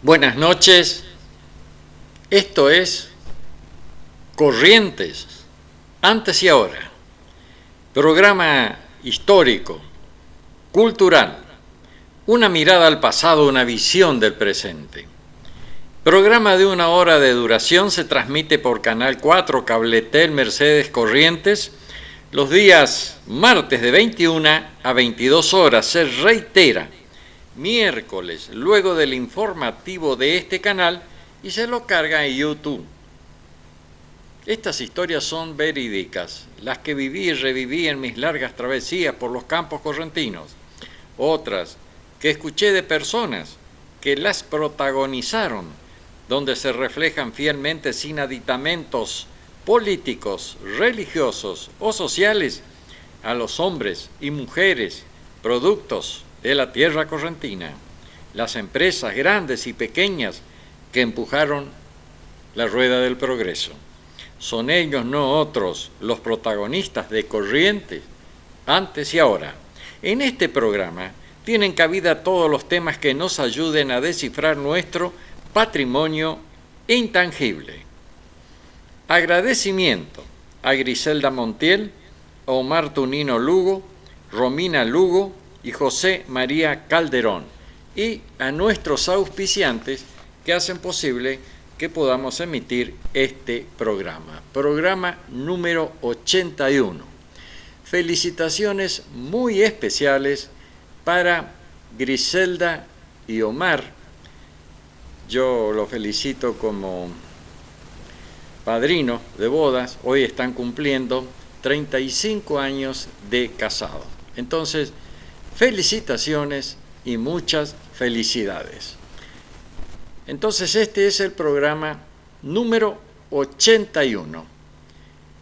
Buenas noches, esto es Corrientes, antes y ahora, programa histórico, cultural, una mirada al pasado, una visión del presente. Programa de 1 hora de duración, se transmite por Canal 4, Cabletel, Mercedes Corrientes, los días martes de 21 a 22 horas, se reitera miércoles, luego del informativo de este canal, y se lo carga en YouTube. Estas historias son verídicas, las que viví y reviví en mis largas travesías por los campos correntinos. Otras que escuché de personas que las protagonizaron, donde se reflejan fielmente sin aditamentos políticos, religiosos o sociales a los hombres y mujeres, productos de la tierra correntina, las empresas grandes y pequeñas que empujaron la rueda del progreso. Son ellos, no otros, los protagonistas de Corrientes, antes y ahora. En este programa tienen cabida todos los temas que nos ayuden a descifrar nuestro patrimonio intangible. Agradecimiento a Griselda Montiel, a Omar Tunino Lugo, Romina Lugo y José María Calderón, y a nuestros auspiciantes que hacen posible que podamos emitir este programa. Programa número 81. Felicitaciones muy especiales para Griselda y Omar. Yo los felicito como padrino de bodas. Hoy están cumpliendo 35 años de casado. Entonces, felicitaciones y muchas felicidades. Entonces, este es el programa número 81.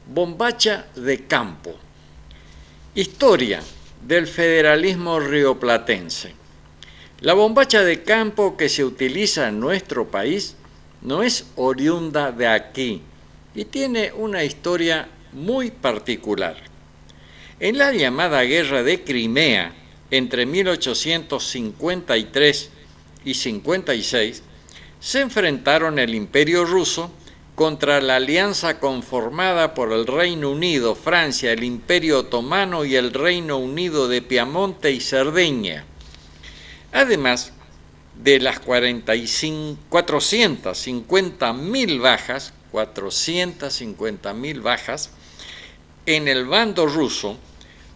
Bombacha de campo. Historia del federalismo rioplatense. La bombacha de campo que se utiliza en nuestro país no es oriunda de aquí y tiene una historia muy particular. En la llamada Guerra de Crimea, entre 1853 y 56, se enfrentaron el Imperio ruso contra la alianza conformada por el Reino Unido, Francia, el Imperio Otomano y el Reino Unido de Piamonte y Cerdeña. Además de las 450.000 bajas, en el bando ruso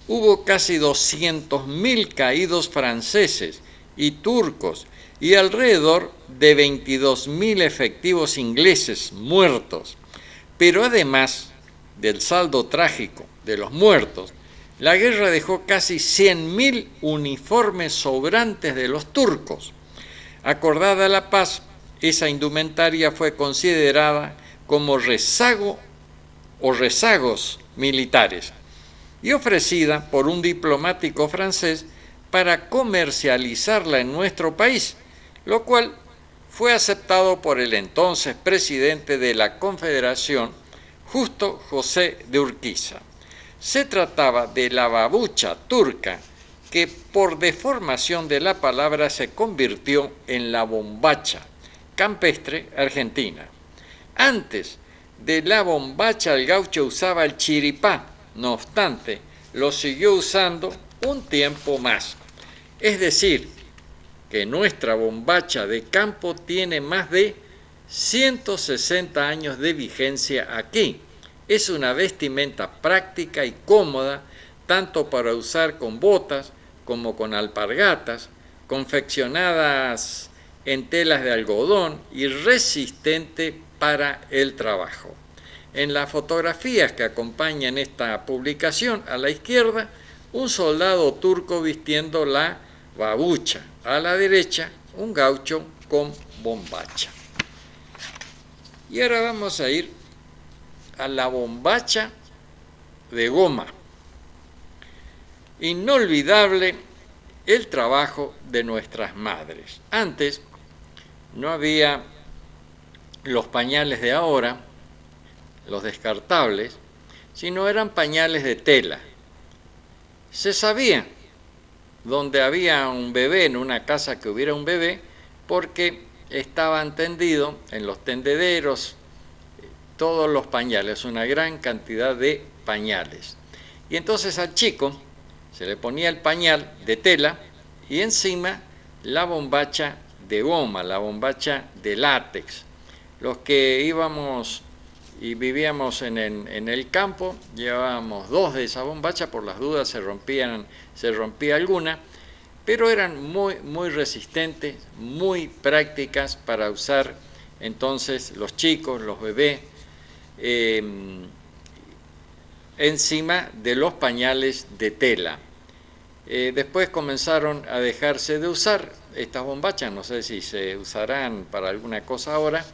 hubo casi 200.000 caídos franceses y turcos y alrededor de 22.000 efectivos ingleses muertos. Pero además del saldo trágico de los muertos, la guerra dejó casi 100.000 uniformes sobrantes de los turcos. Acordada la paz, esa indumentaria fue considerada como rezago o rezagos militares y ofrecida por un diplomático francés para comercializarla en nuestro país, lo cual fue aceptado por el entonces presidente de la Confederación, Justo José de Urquiza. Se trataba de la babucha turca, que por deformación de la palabra se convirtió en la bombacha campestre argentina. Antes de la bombacha el gaucho usaba el chiripá, no obstante, lo siguió usando un tiempo más. Es decir, que nuestra bombacha de campo tiene más de 160 años de vigencia aquí. Es una vestimenta práctica y cómoda, tanto para usar con botas como con alpargatas, confeccionadas en telas de algodón y resistente para el trabajo. En las fotografías que acompañan esta publicación, a la izquierda, un soldado turco vistiendo la babucha. A la derecha, un gaucho con bombacha. Y ahora vamos a ir a la bombacha de goma. Inolvidable el trabajo de nuestras madres. Antes no había los pañales de ahora, los descartables, sino eran pañales de tela. Se sabía donde había un bebé, en una casa que hubiera un bebé, porque estaban tendidos en los tendederos todos los pañales, una gran cantidad de pañales. Y entonces al chico se le ponía el pañal de tela y encima la bombacha de goma, la bombacha de látex. Los que íbamos y vivíamos en el campo, llevábamos 2 de esas bombachas, por las dudas se rompía alguna, pero eran muy resistentes, muy prácticas para usar entonces los chicos, los bebés, encima de los pañales de tela. Después comenzaron a dejarse de usar estas bombachas, no sé si se usarán para alguna cosa ahora,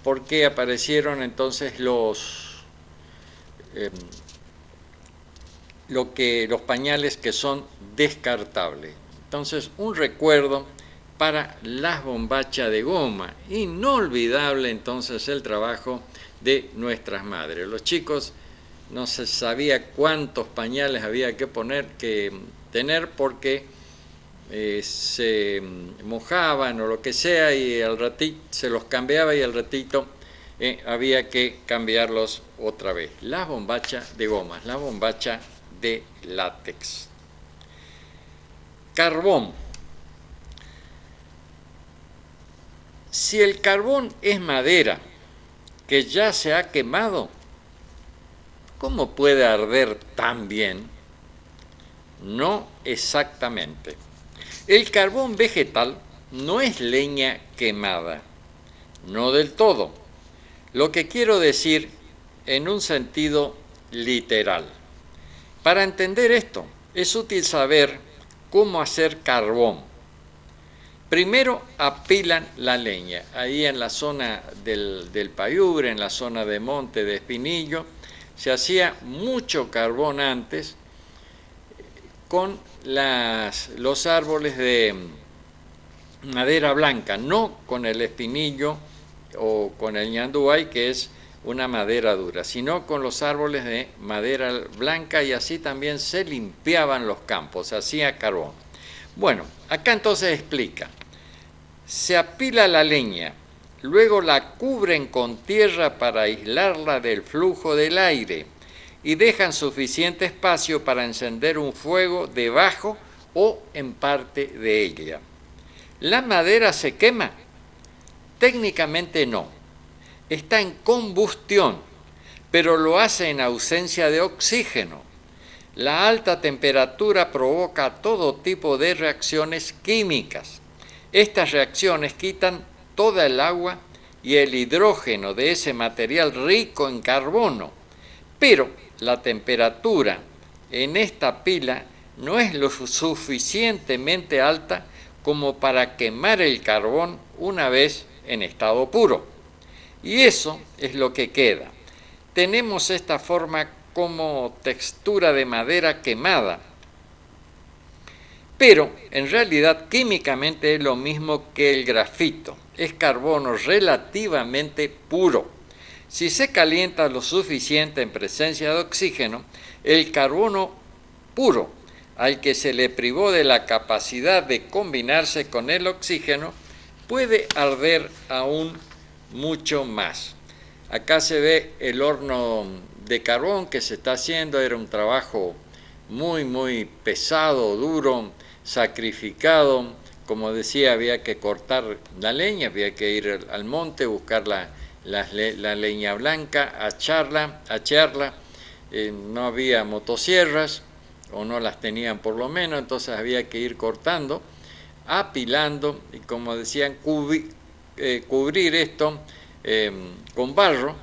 porque aparecieron entonces los pañales que son descartables. Entonces, un recuerdo para las bombachas de goma. Inolvidable entonces el trabajo de nuestras madres. Los chicos no se sabía cuántos pañales había que tener porque se mojaban o lo que sea y al ratito se los cambiaba y al ratito había que cambiarlos otra vez. Las bombachas de goma, la bombacha de látex. Carbón. Si el carbón es madera que ya se ha quemado, ¿cómo puede arder tan bien? No exactamente. El carbón vegetal no es leña quemada, no del todo. Lo que quiero decir en un sentido literal. Para entender esto, es útil saber cómo hacer carbón. Primero apilan la leña, ahí en la zona del Payure, en la zona de Monte de Espinillo, se hacía mucho carbón antes con los árboles de madera blanca, no con el espinillo o con el ñandúay, que es una madera dura, sino con los árboles de madera blanca, y así también se limpiaban los campos, se hacía carbón. Bueno, acá entonces explica, se apila la leña, luego la cubren con tierra para aislarla del flujo del aire y dejan suficiente espacio para encender un fuego debajo o en parte de ella. ¿La madera se quema? Técnicamente no. Está en combustión, pero lo hace en ausencia de oxígeno. La alta temperatura provoca todo tipo de reacciones químicas. Estas reacciones quitan toda el agua y el hidrógeno de ese material rico en carbono, pero la temperatura en esta pila no es lo suficientemente alta como para quemar el carbón una vez en estado puro. Y eso es lo que queda. Tenemos esta forma como textura de madera quemada, pero en realidad químicamente es lo mismo que el grafito. Es carbono relativamente puro. Si se calienta lo suficiente en presencia de oxígeno, el carbono puro, al que se le privó de la capacidad de combinarse con el oxígeno, puede arder aún mucho más. Acá se ve el horno de carbón que se está haciendo. Era un trabajo muy pesado, duro, sacrificado. Como decía, había que cortar la leña, había que ir al monte, buscar la leña blanca, acharla. No había motosierras, o no las tenían por lo menos, entonces había que ir cortando, apilando, y como decían, cubrir esto con barro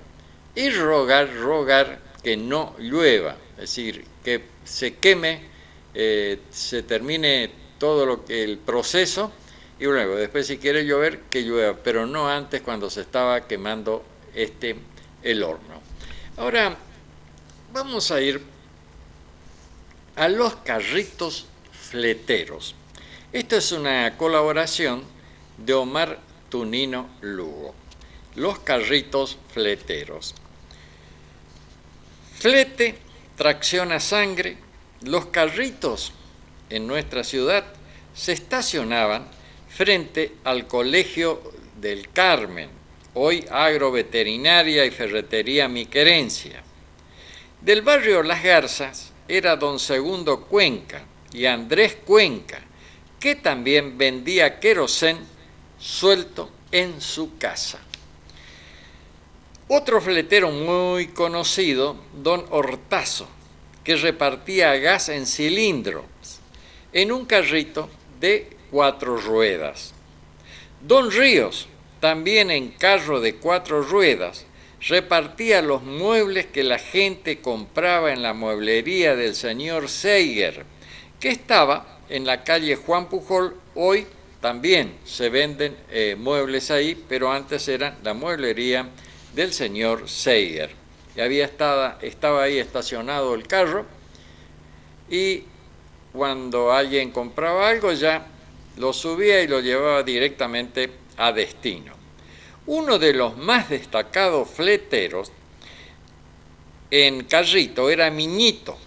y rogar que no llueva, es decir, que se queme, se termine todo el proceso, y luego después si quiere llover, que llueva, pero no antes, cuando se estaba quemando el horno. Ahora vamos a ir a los carritos fleteros. Esto es una colaboración de Omar Tunino Lugo. Los carritos fleteros. Flete, tracción a sangre. Los carritos en nuestra ciudad se estacionaban frente al Colegio del Carmen, hoy Agroveterinaria y Ferretería Mi Querencia. Del barrio Las Garzas era don Segundo Cuenca y Andrés Cuenca, que también vendía querosén suelto en su casa. Otro fletero muy conocido, don Hortazo, que repartía gas en cilindro en un carrito de 4 ruedas. Don Ríos, también en carro de 4 ruedas, repartía los muebles que la gente compraba en la mueblería del señor Seiger, que estaba en la calle Juan Pujol. Hoy también se venden muebles ahí, pero antes era la mueblería del señor Seiger. Y estaba ahí estacionado el carro, y cuando alguien compraba algo ya lo subía y lo llevaba directamente a destino. Uno de los más destacados fleteros en carrito era Miñito,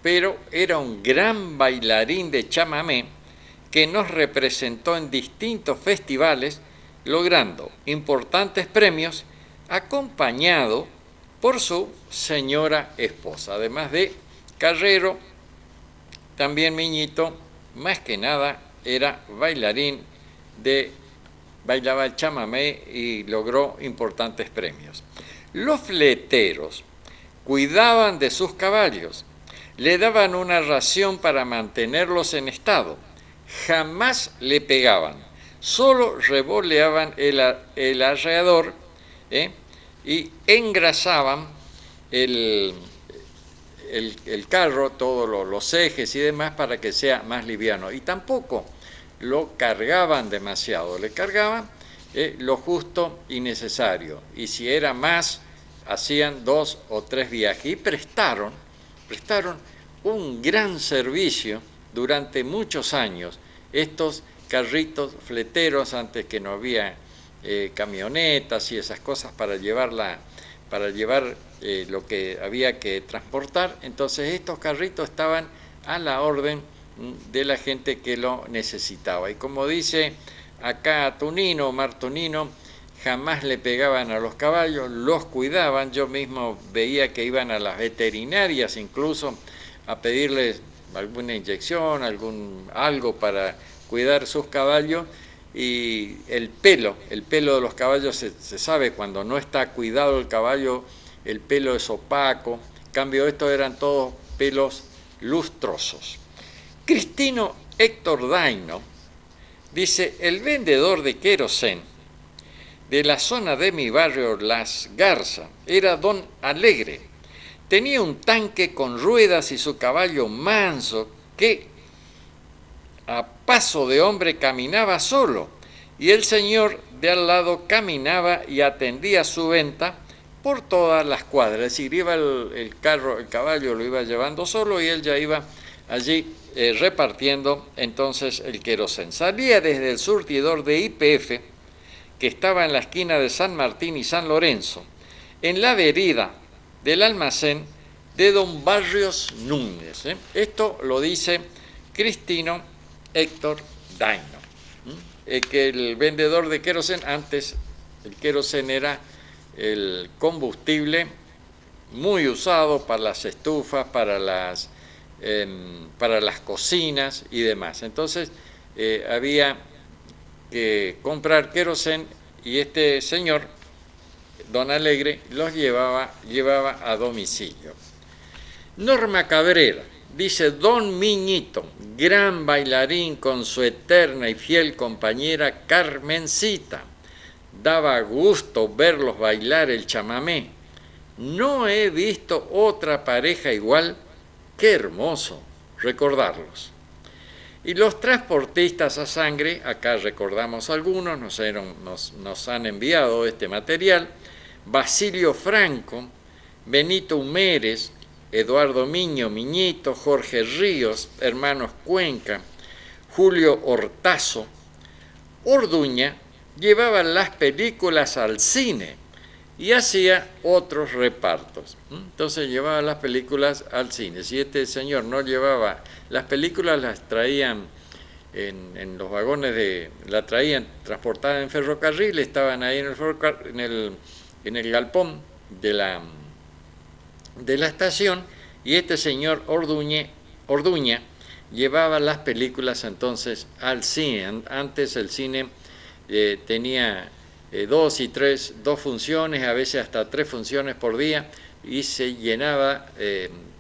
pero era un gran bailarín de chamamé que nos representó en distintos festivales, logrando importantes premios, acompañado por su señora esposa. Además de carrero, también Miñito, más que nada, era bailarín bailaba el chamamé y logró importantes premios. Los fleteros cuidaban de sus caballos, le daban una ración para mantenerlos en estado, jamás le pegaban, solo revoleaban el arreador y engrasaban el carro, todos los ejes y demás, para que sea más liviano. Y tampoco lo cargaban demasiado, le cargaban lo justo y necesario. Y si era más, hacían 2 o 3 viajes. Y prestaron un gran servicio durante muchos años. Estos carritos fleteros, antes que no había camionetas y esas cosas para llevar lo que había que transportar, entonces estos carritos estaban a la orden de la gente que lo necesitaba. Y como dice acá Tunino, Omar Tunino, jamás le pegaban a los caballos, los cuidaban. Yo mismo veía que iban a las veterinarias incluso a pedirles alguna inyección, algo para cuidar sus caballos. Y el pelo de los caballos se sabe, cuando no está cuidado el caballo, el pelo es opaco. En cambio, estos eran todos pelos lustrosos. Cristino Héctor Daino dice: el vendedor de querosén de la zona de mi barrio Las Garzas era don Alegre. Tenía un tanque con ruedas y su caballo manso, que a paso de hombre caminaba solo, y el señor de al lado caminaba y atendía su venta por todas las cuadras. Es decir, iba el caballo lo iba llevando solo y él ya iba allí repartiendo entonces el querosén. Salía desde el surtidor de YPF, que estaba en la esquina de San Martín y San Lorenzo, en la vereda del almacén de don Barrios Núñez. Esto lo dice Cristino Héctor Daino. Que el vendedor de querosén, antes el querosén era el combustible muy usado para las estufas, para las cocinas y demás. Entonces había que comprar querosén, y este señor, don Alegre, los llevaba a domicilio. Norma Cabrera dice: don Miñito, gran bailarín con su eterna y fiel compañera Carmencita. Daba gusto verlos bailar el chamamé. No he visto otra pareja igual. Qué hermoso recordarlos. Y los transportistas a sangre, acá recordamos algunos, nos han enviado este material: Basilio Franco, Benito Humérez, Eduardo Miño, Miñito, Jorge Ríos, hermanos Cuenca, Julio Hortazo, Orduña llevaba las películas al cine y hacía otros repartos. Entonces llevaba las películas al cine. Si este señor no llevaba las películas, las traían en los vagones la traían transportada en ferrocarril, estaban ahí en el galpón de la estación, y este señor Orduña llevaba las películas entonces al cine. Antes el cine tenía dos funciones, a veces hasta 3 funciones por día, y se llenaba,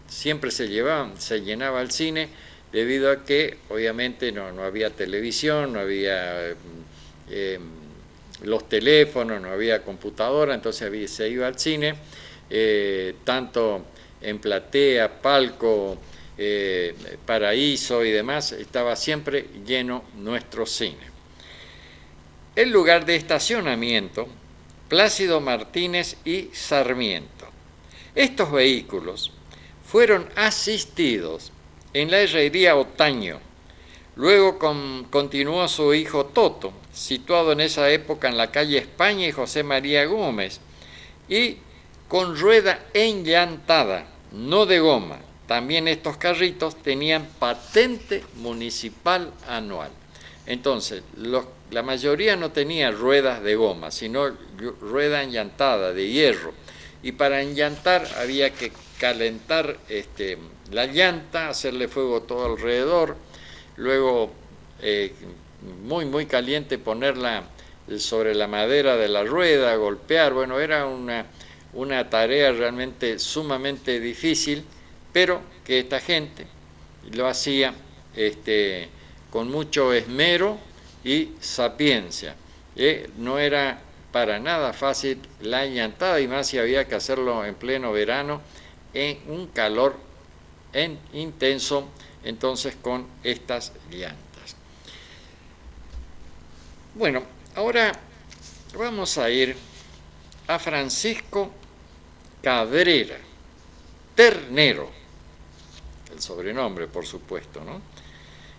siempre se llenaba el cine, debido a que obviamente no había televisión, no había los teléfonos, no había computadora, entonces se iba al cine, tanto en platea, palco, paraíso y demás, estaba siempre lleno nuestro cine. El lugar de estacionamiento, Plácido Martínez y Sarmiento. Estos vehículos fueron asistidos en la herrería Otaño. Luego continuó su hijo Toto, situado en esa época en la calle España y José María Gómez, y con rueda enllantada, no de goma. También estos carritos tenían patente municipal anual. Entonces, la mayoría no tenía ruedas de goma, sino rueda enllantada de hierro. Y para enllantar había que calentar la llanta, hacerle fuego todo alrededor, luego muy caliente ponerla sobre la madera de la rueda, golpear. Bueno, era una tarea realmente sumamente difícil, pero que esta gente lo hacía con mucho esmero y sapiencia. No era para nada fácil la llantada, y más si había que hacerlo en pleno verano, en un calor intenso, entonces con estas llantas. Bueno, ahora vamos a ir a Francisco Cabrera Ternero, el sobrenombre, por supuesto, ¿no?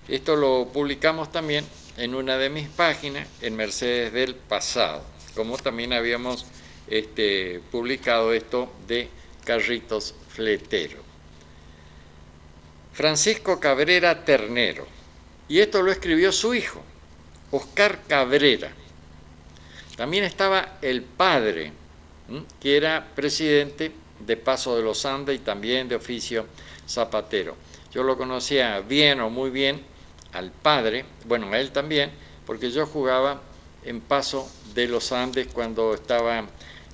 Esto lo publicamos también en una de mis páginas, en Mercedes del Pasado, como también habíamos publicado esto de carritos fleteros. Francisco Cabrera Ternero, y esto lo escribió su hijo, Oscar Cabrera. También estaba el padre, que era presidente de Paso de los Andes y también de oficio zapatero. Yo lo conocía bien o muy bien al padre, bueno, a él también, porque yo jugaba en Paso de los Andes cuando estaba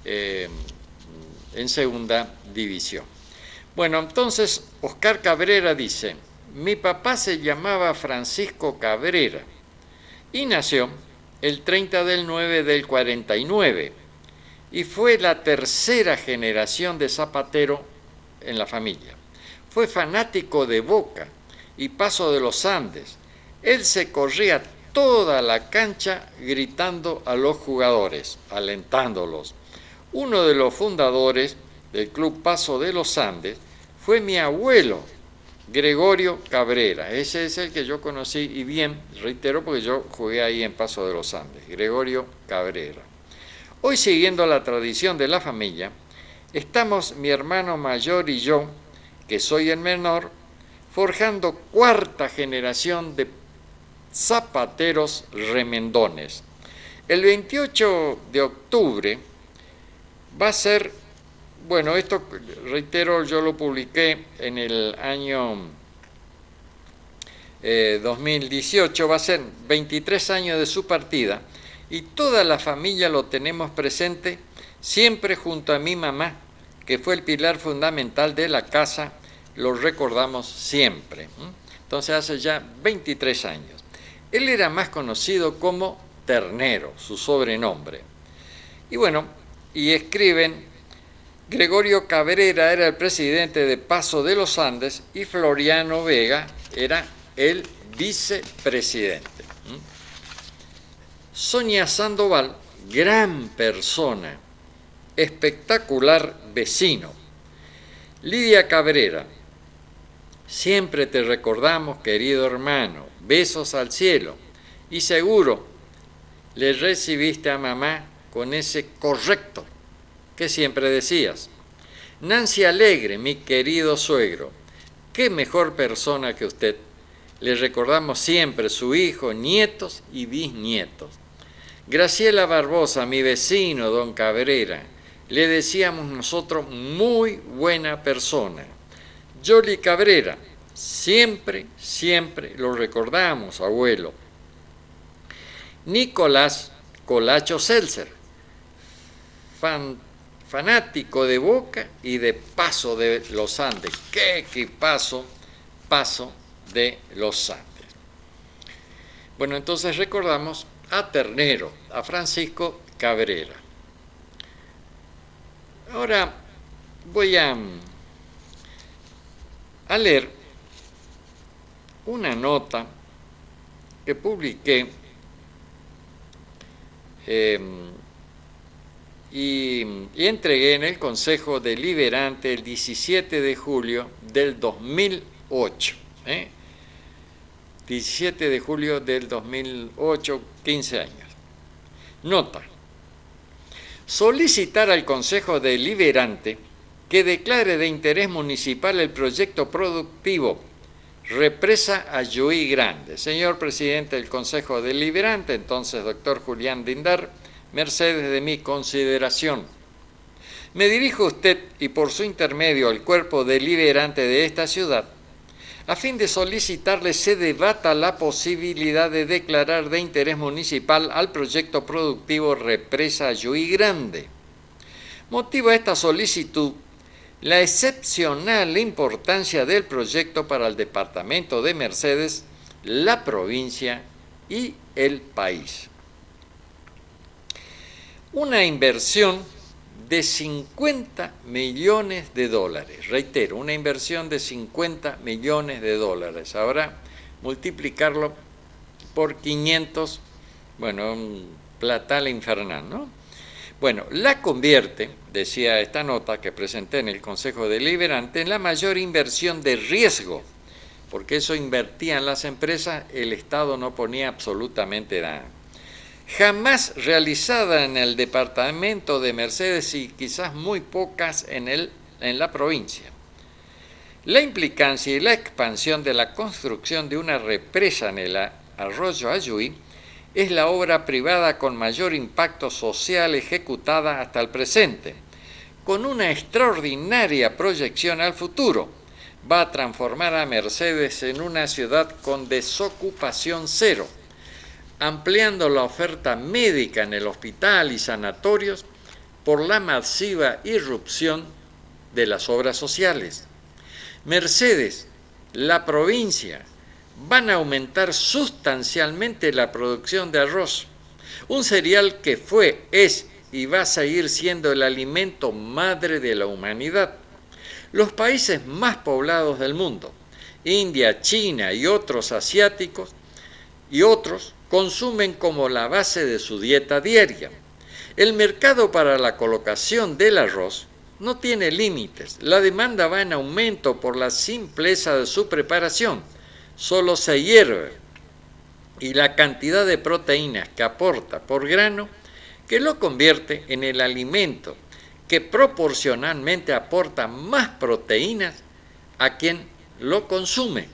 en segunda división. Bueno, entonces Oscar Cabrera dice: mi papá se llamaba Francisco Cabrera y nació el 30 del 9 del 49 y fue la tercera generación de zapatero en la familia. Fue fanático de Boca y Paso de los Andes. Él se corría toda la cancha gritando a los jugadores, alentándolos. Uno de los fundadores del Club Paso de los Andes fue mi abuelo, Gregorio Cabrera. Ese es el que yo conocí, y bien, reitero, porque yo jugué ahí en Paso de los Andes, Gregorio Cabrera. Hoy, siguiendo la tradición de la familia, estamos mi hermano mayor y yo, que soy el menor, forjando cuarta generación de zapateros remendones. El 28 de octubre va a ser, bueno, esto, reitero, yo lo publiqué en el año 2018, va a ser 23 años de su partida, y toda la familia lo tenemos presente, siempre junto a mi mamá, que fue el pilar fundamental de la casa, lo recordamos siempre. Entonces hace ya 23 años. Él era más conocido como Ternero, su sobrenombre. Y bueno, y escriben: Gregorio Cabrera era el presidente de Paso de los Andes y Floriano Vega era el vicepresidente. Sonia Sandoval, gran persona, espectacular vecino. Lidia Cabrera, siempre te recordamos, querido hermano, besos al cielo. Y seguro le recibiste a mamá con ese correcto que siempre decías. Nancy Alegre, mi querido suegro, qué mejor persona que usted. Le recordamos siempre su hijo, nietos y bisnietos. Graciela Barbosa, mi vecino, don Cabrera, le decíamos nosotros muy buena persona. Yoli Cabrera, siempre, siempre lo recordamos, abuelo. Nicolás Colacho Seltzer, fanático de Boca y de Paso de los Andes. ¡Qué equipazo! Paso de los Andes. Bueno, entonces recordamos a Ternero, a Francisco Cabrera. Ahora voy a leer una nota que publiqué y entregué en el Consejo Deliberante el 17 de julio del 2008. 17 de julio del 2008, 15 años. Nota. Solicitar al Consejo Deliberante que declare de interés municipal el proyecto productivo Represa Ayuí Grande. Señor presidente del Consejo Deliberante, entonces doctor Julián Dindar, mercedes de mi consideración. Me dirijo a usted y por su intermedio al cuerpo deliberante de esta ciudad, a fin de solicitarle se debata la posibilidad de declarar de interés municipal al proyecto productivo Represa Ayuí Grande. Motiva esta solicitud la excepcional importancia del proyecto para el departamento de Mercedes, la provincia y el país. Una inversión de 50 millones de dólares. Reitero, una inversión de 50 millones de dólares. Ahora multiplicarlo por 500, bueno, un platal infernal, ¿no? Bueno, la convierte, decía esta nota que presenté en el Consejo Deliberante, en la mayor inversión de riesgo, porque eso invertían las empresas, el Estado no ponía absolutamente nada. Jamás realizada en el departamento de Mercedes y quizás muy pocas en la provincia. La implicancia y la expansión de la construcción de una represa en el arroyo Ayuí es la obra privada con mayor impacto social ejecutada hasta el presente, con una extraordinaria proyección al futuro. Va a transformar a Mercedes en una ciudad con desocupación cero, ampliando la oferta médica en el hospital y sanatorios por la masiva irrupción de las obras sociales. Mercedes, la provincia, van a aumentar sustancialmente la producción de arroz, un cereal que fue, es y va a seguir siendo el alimento madre de la humanidad. Los países más poblados del mundo, India, China y otros asiáticos, consumen como la base de su dieta diaria. El mercado para la colocación del arroz no tiene límites. La demanda va en aumento por la simpleza de su preparación. Solo se hierve y la cantidad de proteínas que aporta por grano que lo convierte en el alimento que proporcionalmente aporta más proteínas a quien lo consume.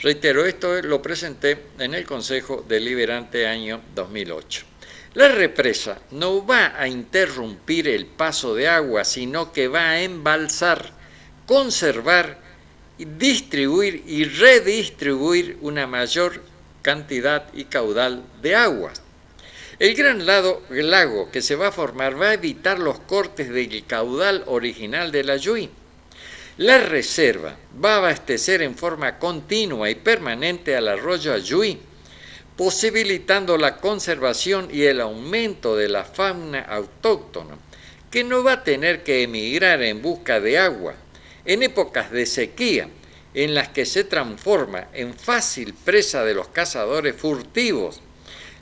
Reitero, esto lo presenté en el Consejo Deliberante año 2008. La represa no va a interrumpir el paso de agua, sino que va a embalsar, conservar, distribuir y redistribuir una mayor cantidad y caudal de agua. El gran lago que se va a formar va a evitar los cortes del caudal original del Ayuí. La reserva va a abastecer en forma continua y permanente al arroyo Ayuí, posibilitando la conservación y el aumento de la fauna autóctona, que no va a tener que emigrar en busca de agua en épocas de sequía, en las que se transforma en fácil presa de los cazadores furtivos.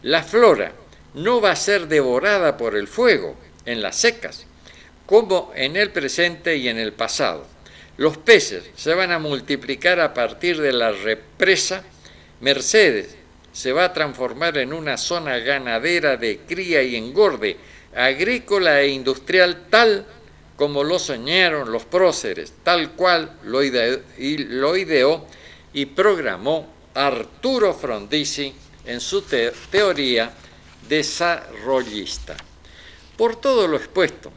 La flora no va a ser devorada por el fuego en las secas, como en el presente y en el pasado. Los peces se van a multiplicar a partir de la represa. Mercedes se va a transformar en una zona ganadera de cría y engorde, agrícola e industrial, tal como lo soñaron los próceres, tal cual lo ideó y programó Arturo Frondizi en su teoría desarrollista. Por todo lo expuesto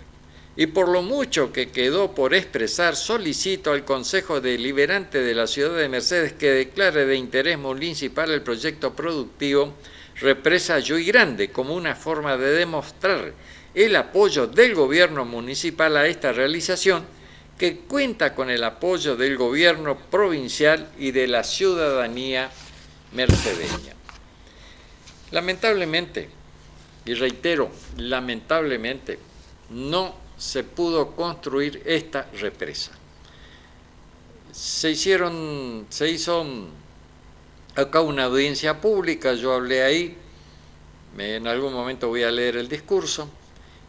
y por lo mucho que quedó por expresar, solicito al Consejo Deliberante de la Ciudad de Mercedes que declare de interés municipal el proyecto productivo Represa Lluy Grande como una forma de demostrar el apoyo del gobierno municipal a esta realización, que cuenta con el apoyo del gobierno provincial y de la ciudadanía mercedeña. Lamentablemente, y reitero, lamentablemente, no se pudo construir esta represa. Se hizo acá una audiencia pública, yo hablé ahí, en algún momento voy a leer el discurso.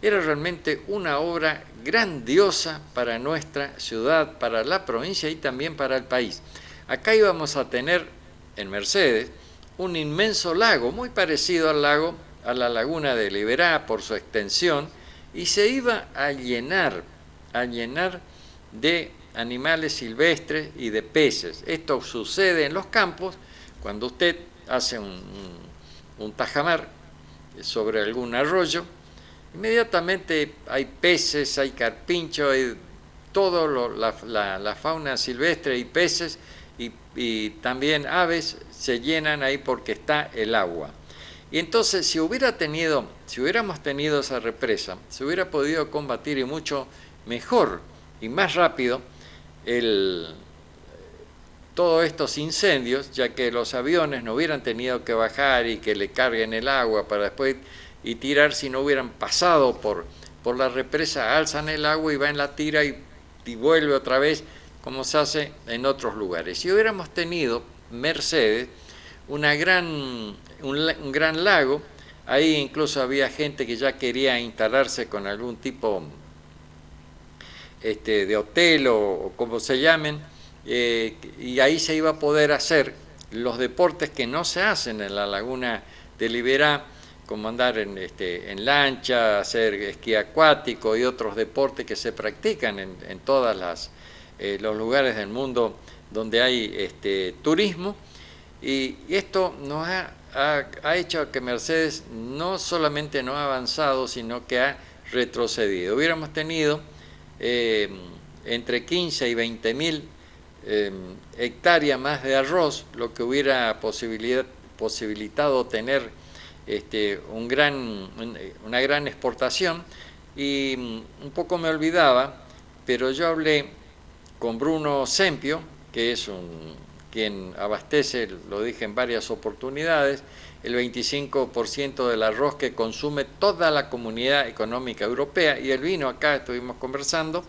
Era realmente una obra grandiosa para nuestra ciudad, para la provincia y también para el país. Acá íbamos a tener, en Mercedes, un inmenso lago, muy parecido al lago, a la laguna de Liberá por su extensión, y se iba a llenar de animales silvestres y de peces. Esto sucede en los campos cuando usted hace un tajamar sobre algún arroyo. Inmediatamente hay peces, hay carpincho, hay toda la fauna silvestre y peces y también aves se llenan ahí porque está el agua. Y entonces si hubiéramos tenido esa represa, se hubiera podido combatir y mucho mejor y más rápido todos estos incendios, ya que los aviones no hubieran tenido que bajar y que le carguen el agua para después y tirar, si no hubieran pasado por la represa, alzan el agua y va en la tira y vuelve otra vez, como se hace en otros lugares. Si hubiéramos tenido Mercedes, un gran lago, ahí incluso había gente que ya quería instalarse con algún tipo de hotel o como se llamen, y ahí se iba a poder hacer los deportes que no se hacen en la laguna de Liberá, como andar en lancha, hacer esquí acuático y otros deportes que se practican en todos los lugares del mundo donde hay turismo. Y esto nos ha hecho que Mercedes no solamente no ha avanzado, sino que ha retrocedido. Hubiéramos tenido entre 15 y 20.000 hectáreas más de arroz, lo que hubiera posibilitado tener una gran exportación. Y un poco me olvidaba, pero yo hablé con Bruno Sempio, que es quien abastece, lo dije en varias oportunidades, el 25% del arroz que consume toda la Comunidad Económica Europea, y él vino acá, estuvimos conversando,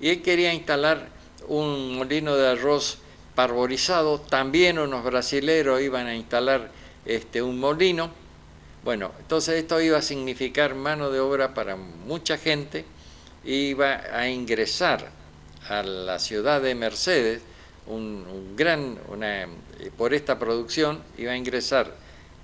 y él quería instalar un molino de arroz parborizado. También unos brasileros iban a instalar un molino. Bueno, entonces esto iba a significar mano de obra para mucha gente, iba a ingresar a la ciudad de Mercedes por esta producción, iba a ingresar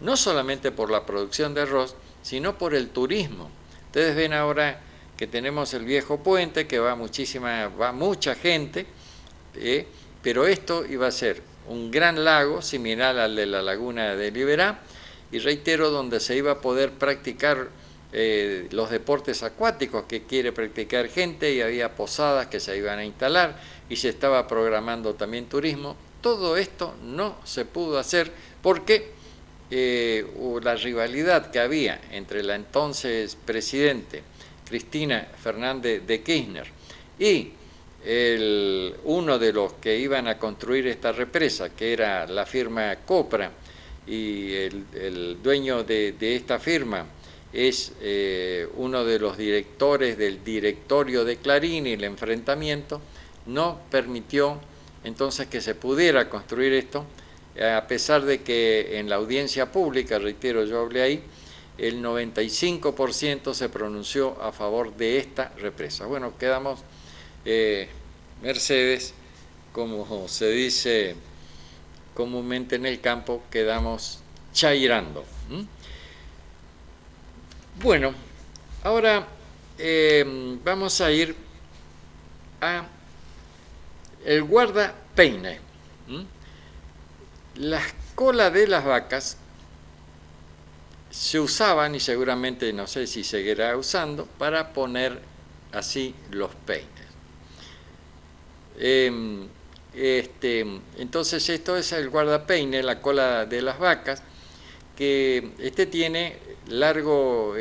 no solamente por la producción de arroz, sino por el turismo. Ustedes ven ahora que tenemos el viejo puente, que va mucha gente, pero esto iba a ser un gran lago similar al de la laguna de Liberá, y reitero, donde se iba a poder practicar los deportes acuáticos que quiere practicar gente, y había posadas que se iban a instalar y se estaba programando también turismo. Todo esto no se pudo hacer porque la rivalidad que había entre la entonces presidente Cristina Fernández de Kirchner y uno de los que iban a construir esta represa, que era la firma Copra, y el dueño de esta firma es uno de los directores del directorio de Clarín, y el enfrentamiento no permitió entonces que se pudiera construir esto, a pesar de que en la audiencia pública, reitero, yo hablé ahí, el 95% se pronunció a favor de esta represa. Bueno, quedamos Mercedes, como se dice comúnmente en el campo, quedamos chairando. Bueno, ahora vamos a ir a el guardapeine. Las colas de las vacas se usaban, y seguramente no sé si seguirá usando, para poner así los peines. Entonces esto es el guardapeine, la cola de las vacas, que tiene largo,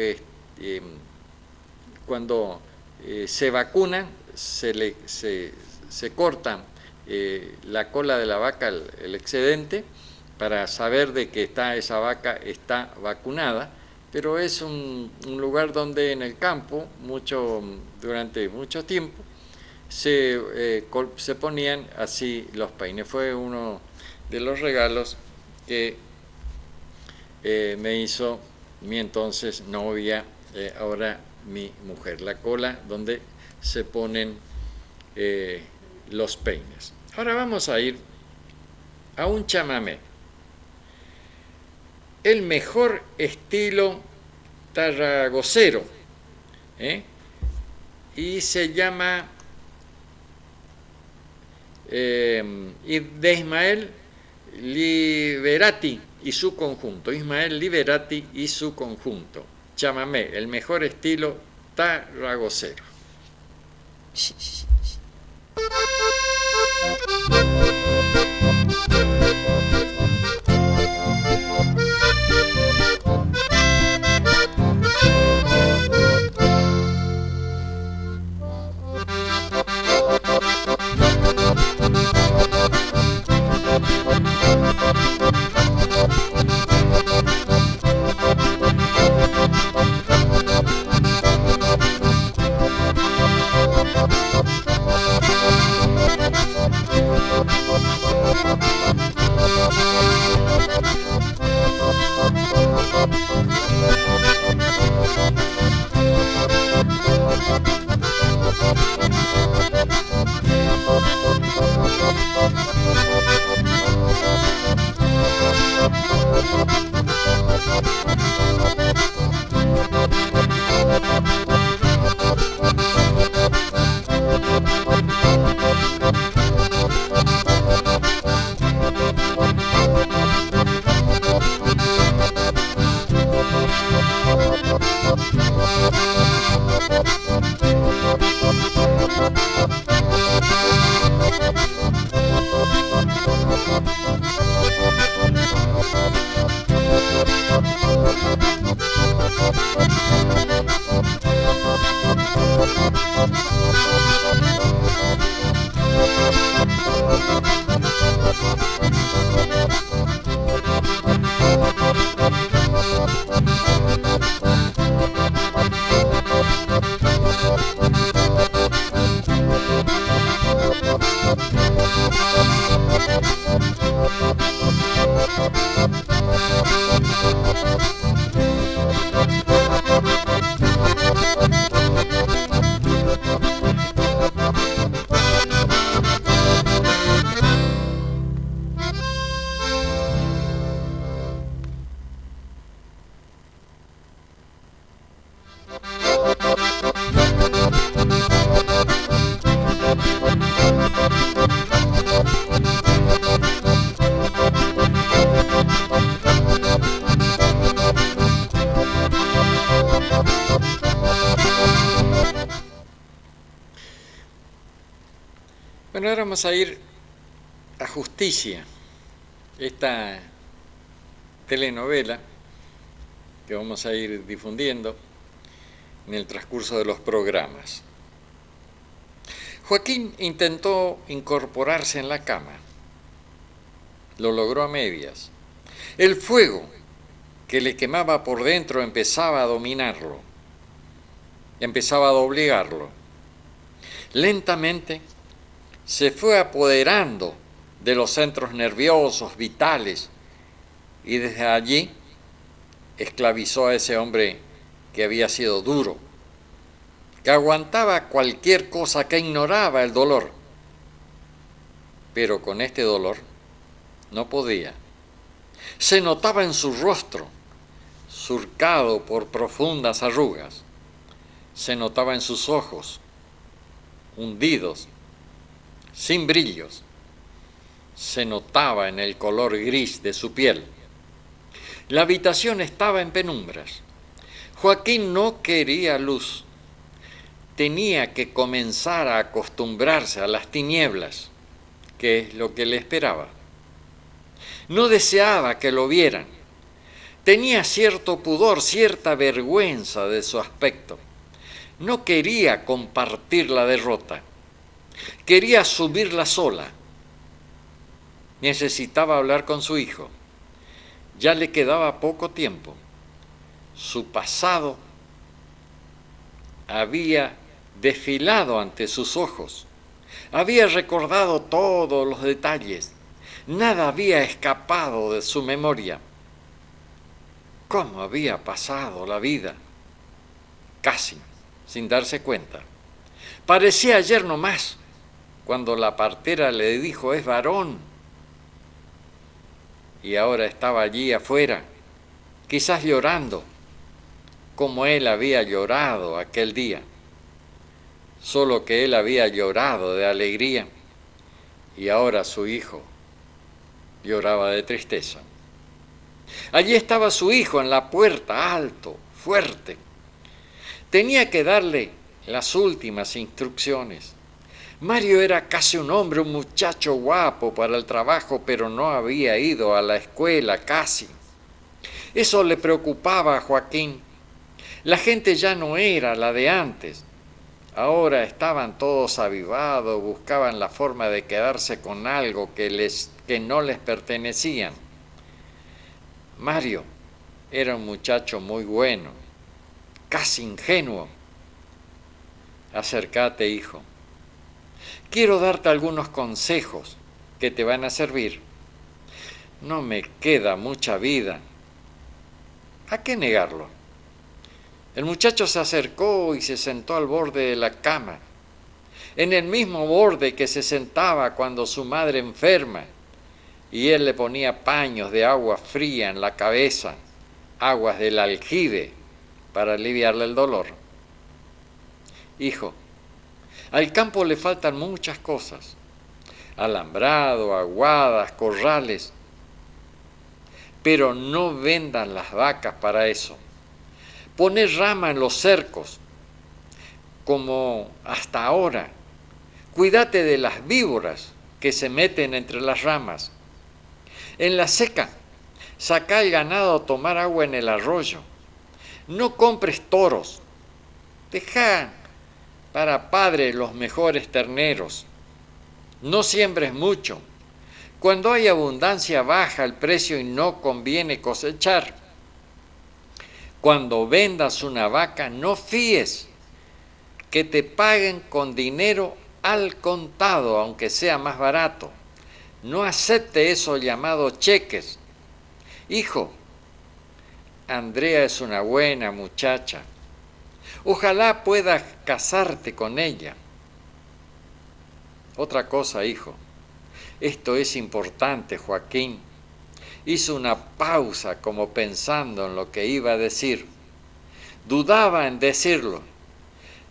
cuando se vacunan, se cortan la cola de la vaca, el excedente, para saber de que esa vaca está vacunada, pero es un lugar donde en el campo, durante mucho tiempo, se ponían así los peines. Fue uno de los regalos que me hizo mi entonces novia, ahora mi mujer, la cola donde se ponen los peines. Ahora vamos a ir a un chamamé, el mejor estilo tarragocero, y se llama de Ismael Liberati y su conjunto. Ismael Liberati y su conjunto. Chamamé, el mejor estilo tarragocero. Bueno, ahora vamos a ir a Justicia, esta telenovela que vamos a ir difundiendo en el transcurso de los programas. Joaquín intentó incorporarse en la cama. Lo logró a medias. El fuego que le quemaba por dentro empezaba a dominarlo, empezaba a obligarlo. Lentamente se fue apoderando de los centros nerviosos, vitales, y desde allí esclavizó a ese hombre que había sido duro, que aguantaba cualquier cosa, que ignoraba el dolor. Pero con este dolor no podía. Se notaba en su rostro, surcado por profundas arrugas. Se notaba en sus ojos, hundidos, sin brillos. Se notaba en el color gris de su piel. La habitación estaba en penumbras. Joaquín no quería luz. Tenía que comenzar a acostumbrarse a las tinieblas, que es lo que le esperaba. No deseaba que lo vieran. Tenía cierto pudor, cierta vergüenza de su aspecto. No quería compartir la derrota. Quería asumirla sola. Necesitaba hablar con su hijo. Ya le quedaba poco tiempo. Su pasado había desfilado ante sus ojos. Había recordado todos los detalles. Nada había escapado de su memoria. ¿Cómo había pasado la vida? Casi, sin darse cuenta. Parecía ayer nomás, cuando la partera le dijo: es varón. Y ahora estaba allí afuera, quizás llorando, como él había llorado aquel día. Solo que él había llorado de alegría y ahora su hijo lloraba de tristeza. Allí estaba su hijo en la puerta, alto, fuerte. Tenía que darle las últimas instrucciones. Mario era casi un hombre, un muchacho guapo para el trabajo, pero no había ido a la escuela casi. Eso le preocupaba a Joaquín. La gente ya no era la de antes. Ahora estaban todos avivados, buscaban la forma de quedarse con algo que no les pertenecían. Mario era un muchacho muy bueno, casi ingenuo. Acércate, hijo. Quiero darte algunos consejos que te van a servir. No me queda mucha vida. ¿A qué negarlo? El muchacho se acercó y se sentó al borde de la cama, en el mismo borde que se sentaba cuando su madre enferma, y él le ponía paños de agua fría en la cabeza, aguas del aljibe, para aliviarle el dolor. Hijo, al campo le faltan muchas cosas: alambrado, aguadas, corrales, pero no vendan las vacas para eso. Poner rama en los cercos, como hasta ahora. Cuídate de las víboras que se meten entre las ramas. En la seca, saca el ganado a tomar agua en el arroyo. No compres toros. Deja para padre los mejores terneros. No siembres mucho. Cuando hay abundancia baja el precio y no conviene cosechar. Cuando vendas una vaca, no fíes que te paguen con dinero al contado, aunque sea más barato. No acepte esos llamados cheques. Hijo, Andrea es una buena muchacha. Ojalá puedas casarte con ella. Otra cosa, hijo. Esto es importante, Joaquín. Hizo una pausa como pensando en lo que iba a decir. Dudaba en decirlo.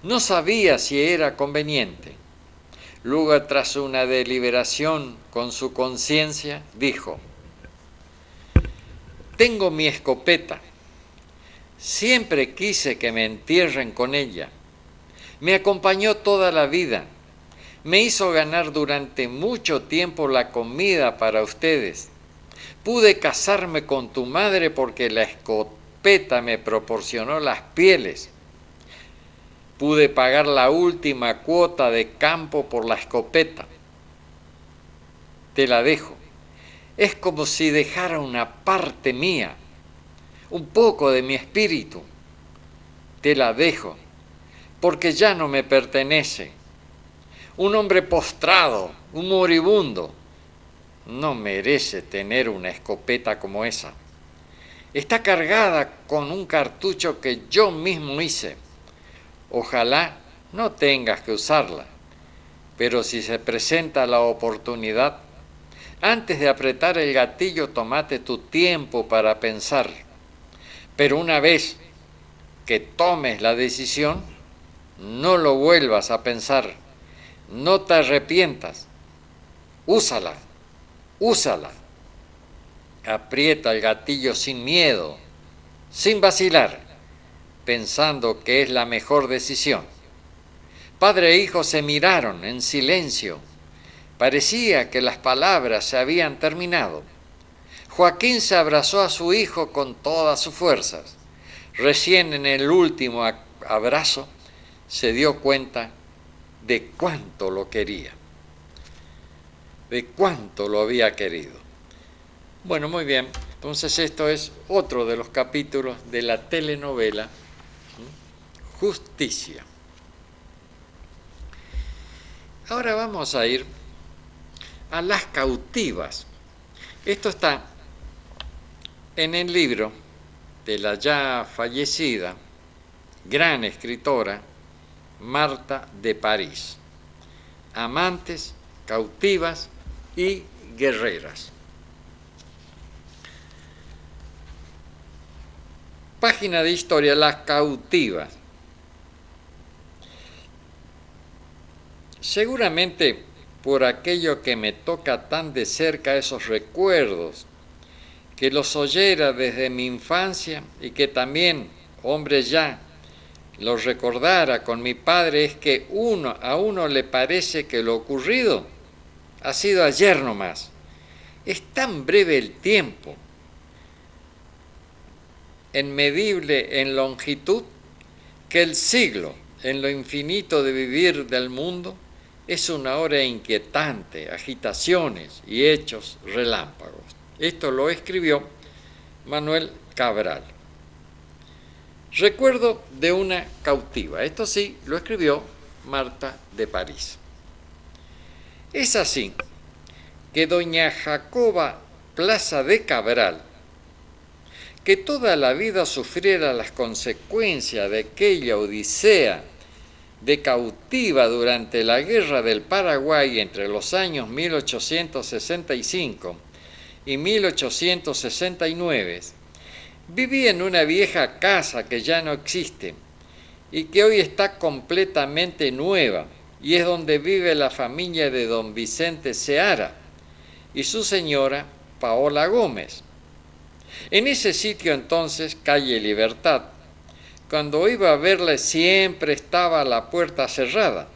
No sabía si era conveniente. Luego, tras una deliberación con su conciencia, dijo: tengo mi escopeta. Siempre quise que me entierren con ella. Me acompañó toda la vida. Me hizo ganar durante mucho tiempo la comida para ustedes. Pude casarme con tu madre porque la escopeta me proporcionó las pieles. Pude pagar la última cuota de campo por la escopeta. Te la dejo. Es como si dejara una parte mía, un poco de mi espíritu. Te la dejo, porque ya no me pertenece. Un hombre postrado, un moribundo, no merece tener una escopeta como esa. Está cargada con un cartucho que yo mismo hice. Ojalá no tengas que usarla, pero si se presenta la oportunidad, antes de apretar el gatillo, tómate tu tiempo para pensar. Pero una vez que tomes la decisión, no lo vuelvas a pensar. No te arrepientas. Úsala, úsala. Aprieta el gatillo sin miedo, sin vacilar, pensando que es la mejor decisión. Padre e hijo se miraron en silencio. Parecía que las palabras se habían terminado. Joaquín se abrazó a su hijo con todas sus fuerzas. Recién en el último abrazo se dio cuenta de cuánto lo quería, de cuánto lo había querido. Bueno, muy bien. Entonces esto es otro de los capítulos de la telenovela Justicia. Ahora vamos a ir a Las cautivas. Esto está en el libro de la ya fallecida gran escritora Marta de París. Amantes, cautivas y guerreras. Página de historia, Las cautivas. Seguramente por aquello que me toca tan de cerca esos recuerdos, que los oyera desde mi infancia y que también, hombre ya, los recordara con mi padre, es que a uno le parece que lo ocurrido ha sido ayer nomás. Es tan breve el tiempo, enmedible en longitud, que el siglo, en lo infinito de vivir del mundo, es una hora inquietante, agitaciones y hechos relámpagos. Esto lo escribió Manuel Cabral. Recuerdo de una cautiva. Esto sí, lo escribió Marta de París. Es así que doña Jacoba Plaza de Cabral, que toda la vida sufriera las consecuencias de aquella odisea de cautiva durante la Guerra del Paraguay entre los años 1865 y 1869, vivía en una vieja casa que ya no existe y que hoy está completamente nueva, y es donde vive la familia de don Vicente Seara y su señora Paola Gómez. En ese sitio entonces, calle Libertad, cuando iba a verle siempre estaba la puerta cerrada.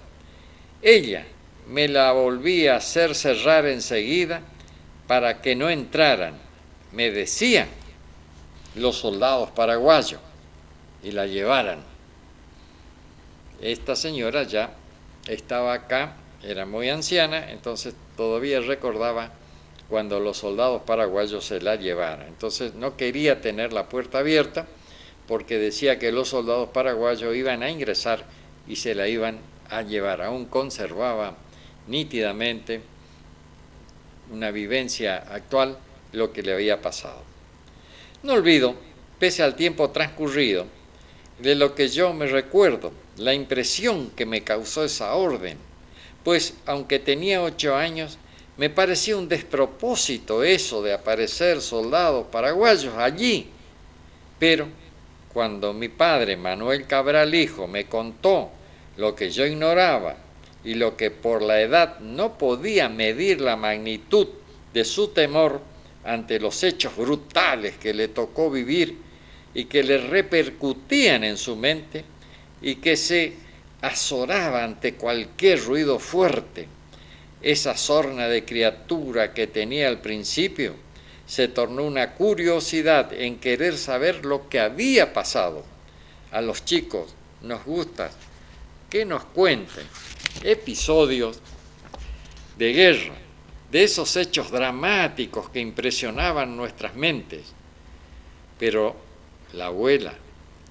Ella me la volvía a hacer cerrar enseguida para que no entraran, me decían, los soldados paraguayos, y la llevaran. Esta señora ya estaba acá, era muy anciana, entonces todavía recordaba cuando los soldados paraguayos se la llevaran. Entonces no quería tener la puerta abierta porque decía que los soldados paraguayos iban a ingresar y se la iban a llevar. Aún conservaba nítidamente una vivencia actual lo que le había pasado. No olvido, pese al tiempo transcurrido, de lo que yo me recuerdo, la impresión que me causó esa orden, pues aunque tenía 8 años, me parecía un despropósito eso de aparecer soldados paraguayos allí. Pero cuando mi padre, Manuel Cabral hijo, me contó lo que yo ignoraba y lo que por la edad no podía medir la magnitud de su temor ante los hechos brutales que le tocó vivir y que le repercutían en su mente y que se azoraba ante cualquier ruido fuerte, esa sorna de criatura que tenía al principio se tornó una curiosidad en querer saber lo que había pasado. A los chicos nos gusta que nos cuenten episodios de guerra, de esos hechos dramáticos que impresionaban nuestras mentes. Pero la abuela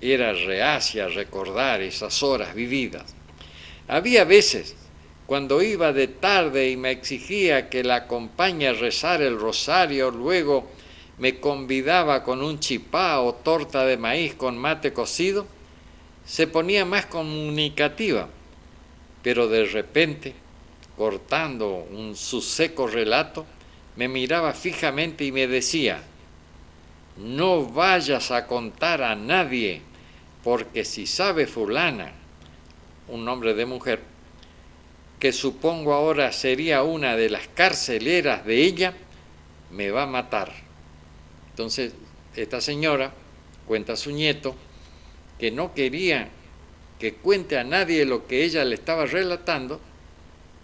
era reacia a recordar esas horas vividas. Había veces cuando iba de tarde y me exigía que la acompañe a rezar el rosario, luego me convidaba con un chipá o torta de maíz con mate cocido, se ponía más comunicativa, pero de repente, cortando su seco relato, me miraba fijamente y me decía: no vayas a contar a nadie, porque si sabe fulana, un nombre de mujer, que supongo ahora sería una de las carceleras de ella, me va a matar. Entonces, esta señora cuenta a su nieto que no quería que cuente a nadie lo que ella le estaba relatando,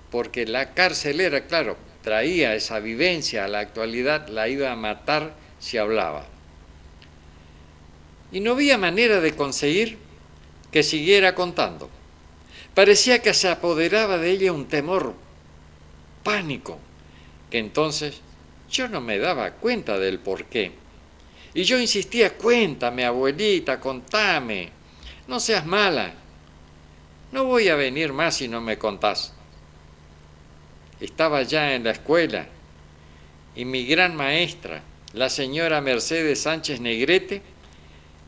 porque la carcelera, claro, traía esa vivencia a la actualidad, la iba a matar si hablaba. Y no había manera de conseguir que siguiera contando. Parecía que se apoderaba de ella un temor, pánico, que entonces yo no me daba cuenta del porqué. Y yo insistía: cuéntame, abuelita, contame, no seas mala, no voy a venir más si no me contás. Estaba ya en la escuela y mi gran maestra, la señora Mercedes Sánchez Negrete,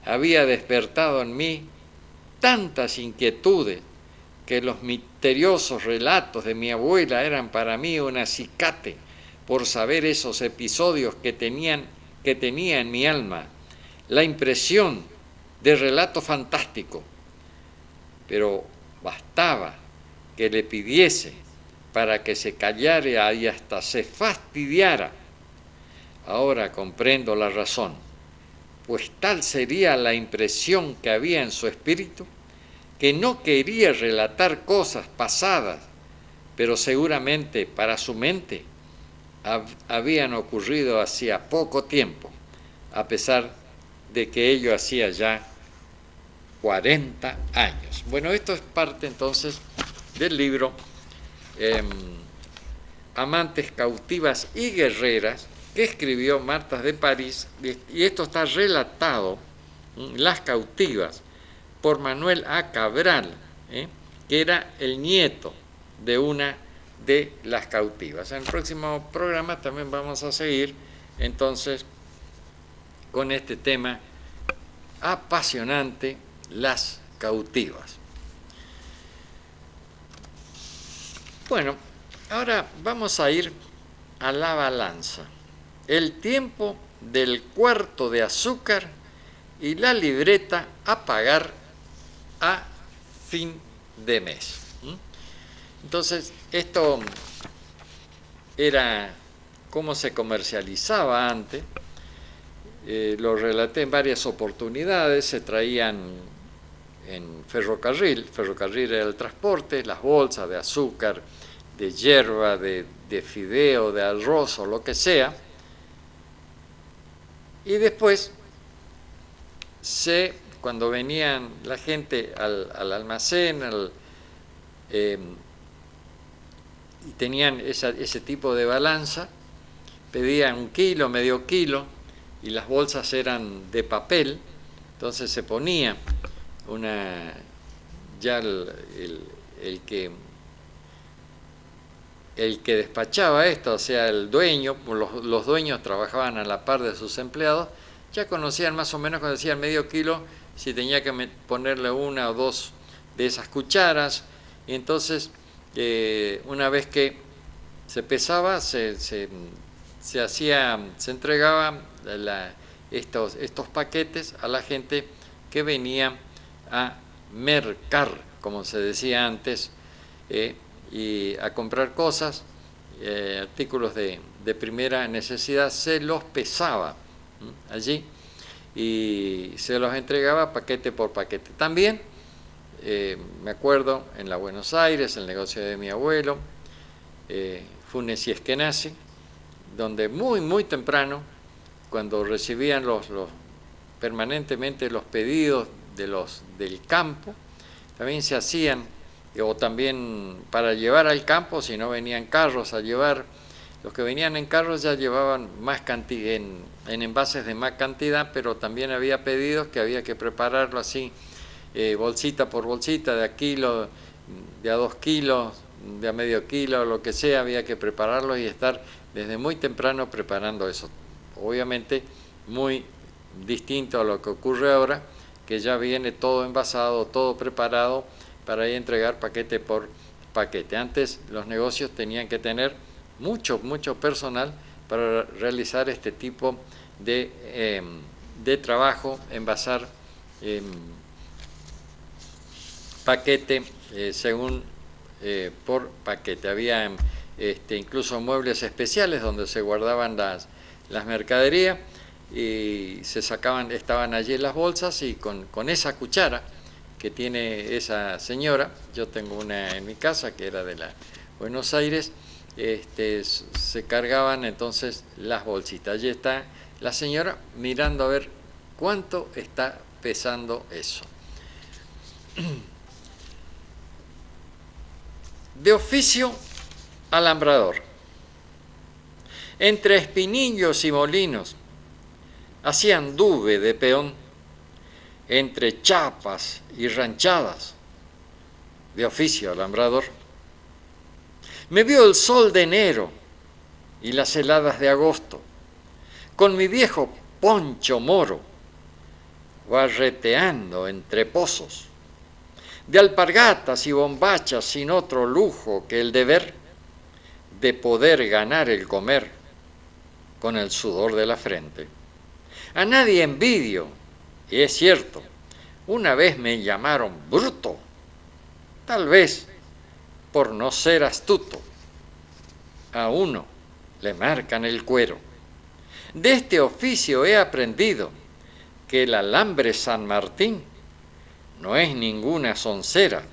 había despertado en mí tantas inquietudes que los misteriosos relatos de mi abuela eran para mí un acicate por saber esos episodios que tenía en mi alma, la impresión de relato fantástico. Pero bastaba que le pidiese para que se callara y hasta se fastidiara. Ahora comprendo la razón, pues tal sería la impresión que había en su espíritu, que no quería relatar cosas pasadas, pero seguramente para su mente habían ocurrido hacía poco tiempo, a pesar de que ello hacía ya 40 años. Bueno, esto es parte entonces del libro Amantes cautivas y guerreras, que escribió Marta de París, y esto está relatado, Las cautivas, por Manuel A. Cabral, que era el nieto de una de las cautivas. En el próximo programa también vamos a seguir entonces con este tema apasionante, las cautivas. Bueno, ahora vamos a ir a la balanza. El tiempo del cuarto de azúcar y la libreta a pagar a fin de mes. Entonces, esto era cómo se comercializaba antes. Lo relaté en varias oportunidades. Se traían en ferrocarril era el transporte, las bolsas de azúcar, de yerba, de fideo, de arroz o lo que sea. Y después, cuando venían la gente al almacén, y tenían ese tipo de balanza, pedían 1 kilo, medio kilo, y las bolsas eran de papel. Entonces se ponía ya el que despachaba esto, o sea, el dueño, los dueños trabajaban a la par de sus empleados, ya conocían más o menos, cuando decían medio kilo, si tenía que ponerle 1 o 2 de esas cucharas. Y entonces, una vez que se pesaba, se entregaba estos paquetes a la gente que venía a mercar, como se decía antes, y a comprar cosas, artículos de primera necesidad. Se los pesaba allí y se los entregaba paquete por paquete. También me acuerdo en la Buenos Aires, el negocio de mi abuelo, Funes y Eskenazi, donde muy temprano, cuando recibían permanentemente los pedidos del campo, también se hacían, o también para llevar al campo, si no venían carros a llevar, los que venían en carros ya llevaban más cantidad, en envases de más cantidad, pero también había pedidos que había que prepararlo así, bolsita por bolsita, de a kilo, de a 2 kilos, de a medio kilo, lo que sea, había que prepararlo y estar desde muy temprano preparando eso. obviamente muy distinto a lo que ocurre ahora, que ya viene todo envasado, todo preparado para ir a entregar paquete por paquete. Antes los negocios tenían que tener mucho personal para realizar este tipo de trabajo, envasar paquete según por paquete. Había incluso muebles especiales donde se guardaban las mercaderías y se sacaban, estaban allí las bolsas, y con esa cuchara que tiene esa señora, yo tengo una en mi casa que era de la Buenos Aires, se cargaban entonces las bolsitas. Allí está la señora mirando a ver cuánto está pesando eso. De oficio, alambrador. Entre espinillos y molinos hacía anduve de peón, entre chapas y ranchadas, de oficio alambrador. Me vio el sol de enero y las heladas de agosto, con mi viejo poncho moro, barreteando entre pozos, de alpargatas y bombachas sin otro lujo que el deber de poder ganar el comer con el sudor de la frente. A nadie envidio, y es cierto, una vez me llamaron bruto, tal vez por no ser astuto. A uno le marcan el cuero. De este oficio he aprendido que el alambre San Martín no es ninguna soncera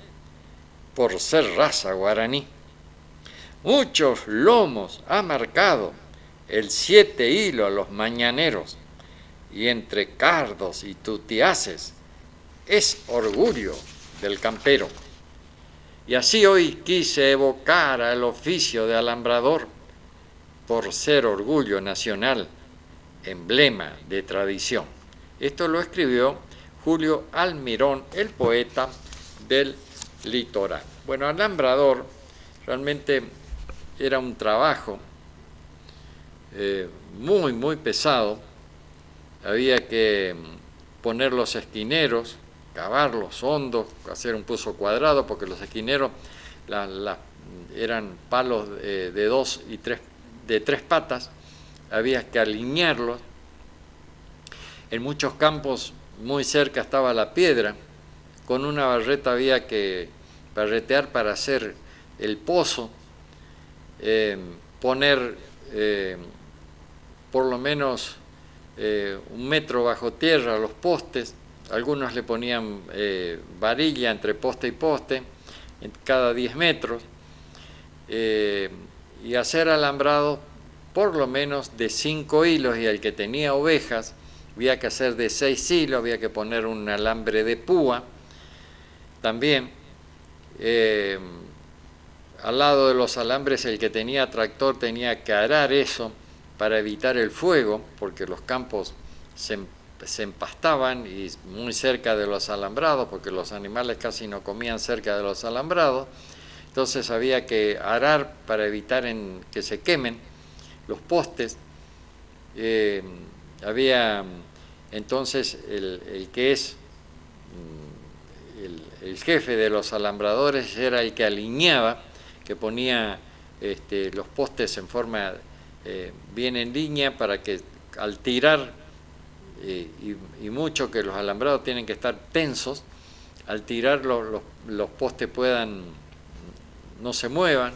por ser raza guaraní. Muchos lomos ha marcado el 7 hilo a los mañaneros, y entre cardos y tutiaces es orgullo del campero. Y así hoy quise evocar al oficio de alambrador por ser orgullo nacional, emblema de tradición. Esto lo escribió Julio Almirón, el poeta del litoral. Bueno, alambrador realmente era un trabajo muy pesado. Había que poner los esquineros, cavarlos hondos, hacer un pozo cuadrado, porque los esquineros eran palos de 2 y 3 patas, había que alinearlos. En muchos campos muy cerca estaba la piedra, con una barreta había que barretear para hacer el pozo, poner por lo menos 1 metro bajo tierra a los postes. Algunos le ponían varilla entre poste y poste, cada 10 metros, y hacer alambrado por lo menos de 5 hilos, y el que tenía ovejas había que hacer de 6 hilos, había que poner un alambre de púa también. Al lado de los alambres, el que tenía tractor tenía que arar eso para evitar el fuego, porque los campos se empastaban y muy cerca de los alambrados, porque los animales casi no comían cerca de los alambrados. Entonces había que arar para evitar que se quemen los postes. Había entonces el que es el jefe de los alambradores, era el que alineaba, que ponía los postes en forma bien en línea, para que al tirar, y mucho que los alambrados tienen que estar tensos, al tirar los postes no se muevan.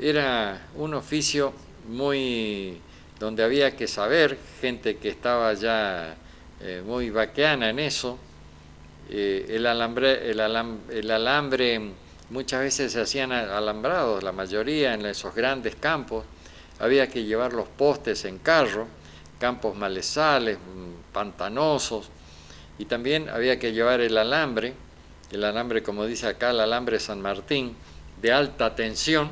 Era un oficio donde había que saber, gente que estaba ya muy vaqueana en eso. El alambre muchas veces se hacían alambrados, la mayoría en esos grandes campos. Había que llevar los postes en carro, campos malezales, pantanosos, y también había que llevar el alambre, como dice acá, el alambre San Martín, de alta tensión,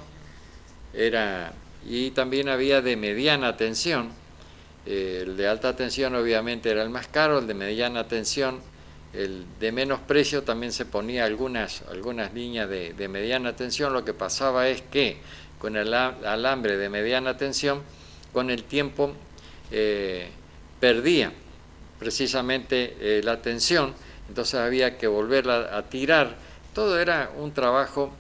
y también había de mediana tensión. El de alta tensión obviamente era el más caro, el de mediana tensión, el de menos precio. También se ponía algunas líneas de mediana tensión. Lo que pasaba es que con el alambre de mediana tensión, con el tiempo perdía precisamente la tensión, entonces había que volverla a tirar. Todo era un trabajo.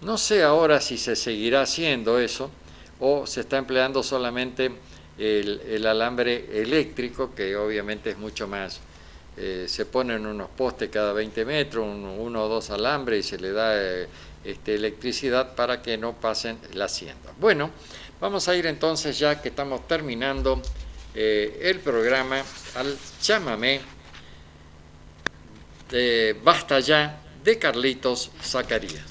No sé ahora si se seguirá haciendo eso o se está empleando solamente el alambre eléctrico, que obviamente es mucho más. Se ponen unos postes cada 20 metros, uno o dos alambres y se le da electricidad para que no pasen la hacienda. Bueno, vamos a ir entonces, ya que estamos terminando el programa, al chamamé de Basta Ya de Carlitos Zacarías.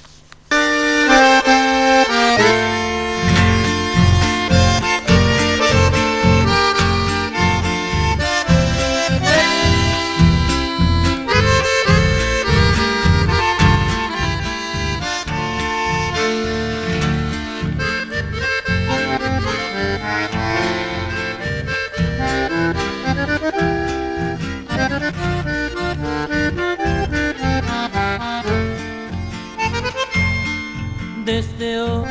Desde hoy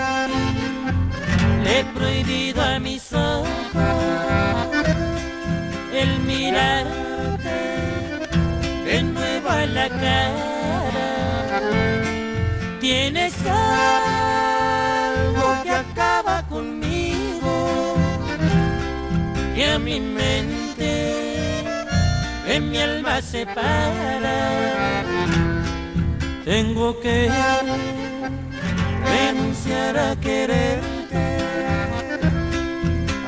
le he prohibido a mis ojos el mirarte de nuevo a la cara. Tienes algo que acaba conmigo, que a mi mente en mi alma separa. Tengo que renunciar a quererte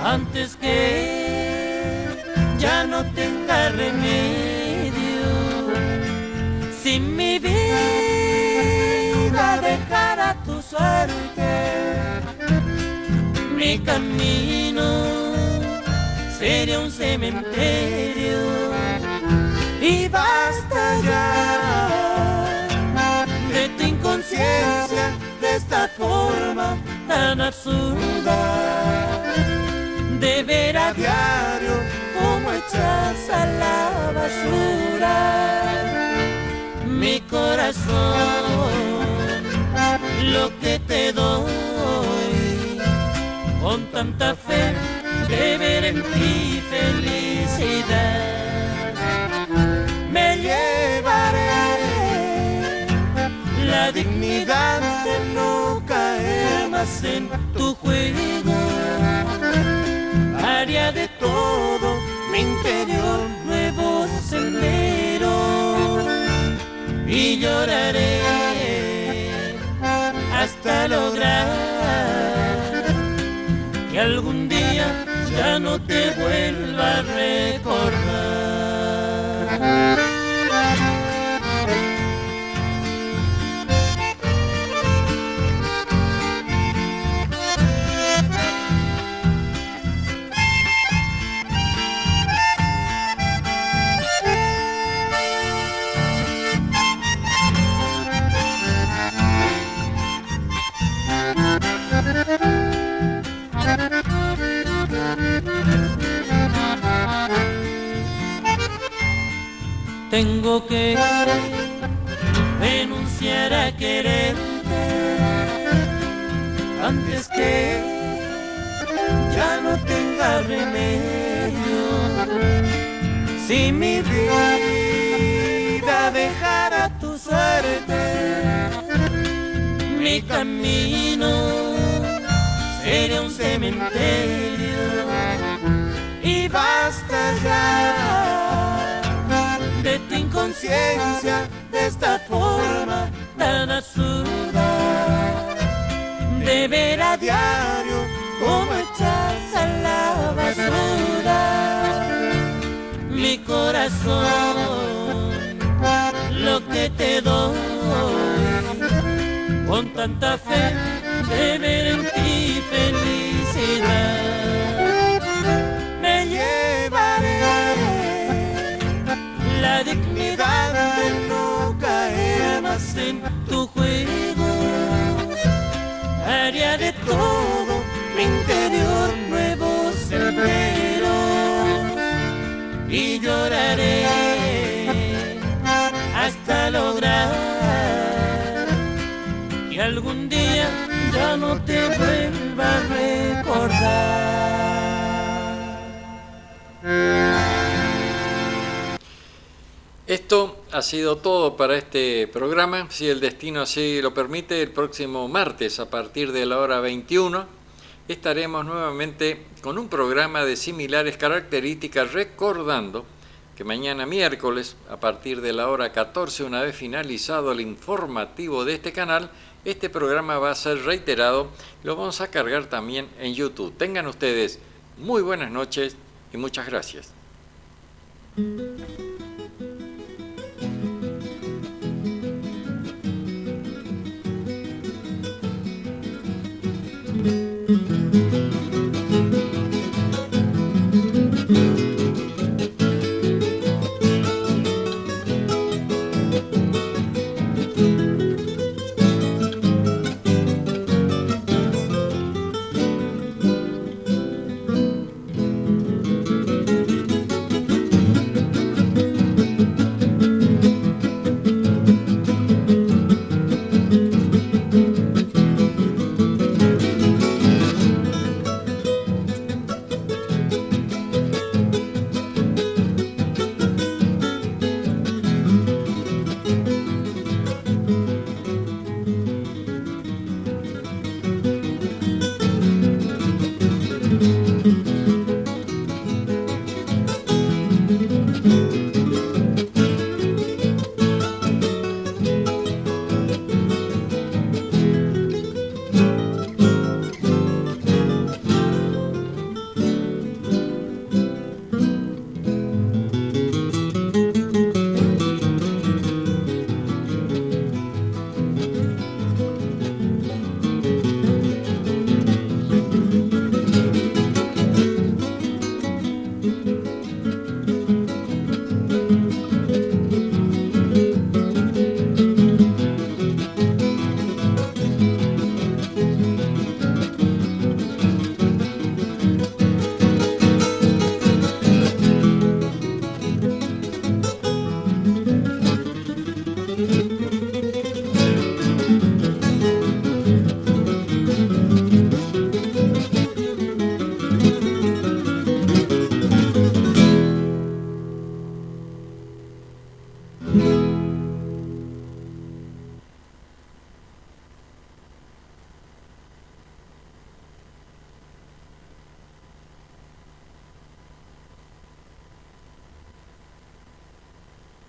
antes que ya no tenga remedio. Si mi vida dejara tu suerte, mi camino sería un cementerio. Y basta ya de tu inconsciencia, de esta forma tan absurda de ver a diario cómo echas a la basura mi corazón, lo que te doy con tanta fe de ver en ti felicidad. Me llevaré la dignidad de no caer más en tu juego. Haría de todo mi interior nuevos senderos y lloraré hasta lograr que algún día ya no te vuelva a recordar. Tengo que renunciar a quererte antes que ya no tenga remedio. Si mi vida dejara tu suerte, mi camino sería un cementerio. Y basta ya de tu inconsciencia, de esta forma tan absurda de ver a diario cómo echas a la basura mi corazón, lo que te doy con tanta fe de ver en ti felicidad. Me llevaré la dignidad de no caer más en tu juego. Haría de todo mi interior nuevos senderos y lloraré hasta lograr que algún día ya no te vuelva a recordar. ha sido todo para este programa. Si el destino así lo permite, el próximo martes a partir de la hora 21 estaremos nuevamente con un programa de similares características, recordando que mañana miércoles a partir de la hora 14, una vez finalizado el informativo de este canal, este programa va a ser reiterado. Lo vamos a cargar también en YouTube. Tengan ustedes muy buenas noches y muchas gracias.